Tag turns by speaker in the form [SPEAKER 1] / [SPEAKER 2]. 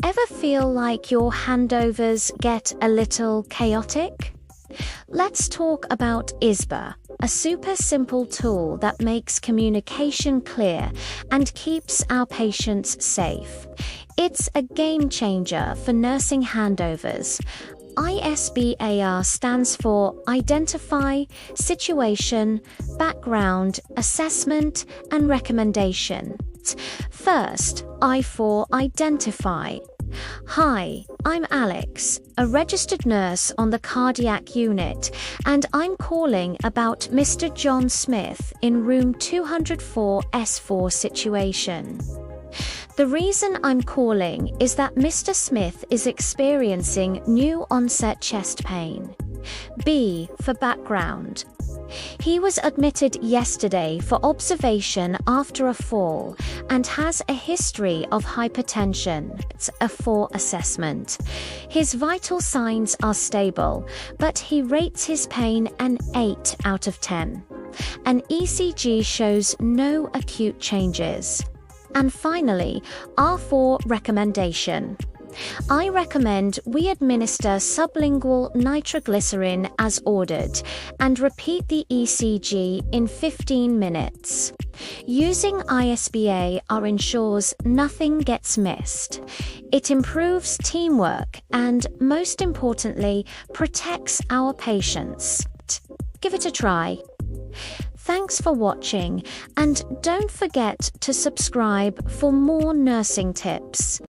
[SPEAKER 1] Ever feel like your handovers get a little chaotic? Let's talk about ISBAR, a super simple tool that makes communication clear and keeps our patients safe. It's a game changer for nursing handovers. ISBAR stands for Identify, Situation, Background, Assessment, and Recommendation. First, I for Identify. Hi, I'm Alex, a registered nurse on the cardiac unit, and I'm calling about Mr. John Smith in room 204 S4 situation. The reason I'm calling is that Mr. Smith is experiencing new onset chest pain. B for background. He was admitted yesterday for observation after a fall and has a history of hypertension. It's a 4 assessment. His vital signs are stable, but he rates his pain an 8 out of 10. An ECG shows no acute changes. And finally, R4 recommendation. I recommend we administer sublingual nitroglycerin as ordered and repeat the ECG in 15 minutes. Using ISBAR ensures nothing gets missed. It improves teamwork and, most importantly, protects our patients. Give it a try. Thanks for watching, and don't forget to subscribe for more nursing tips.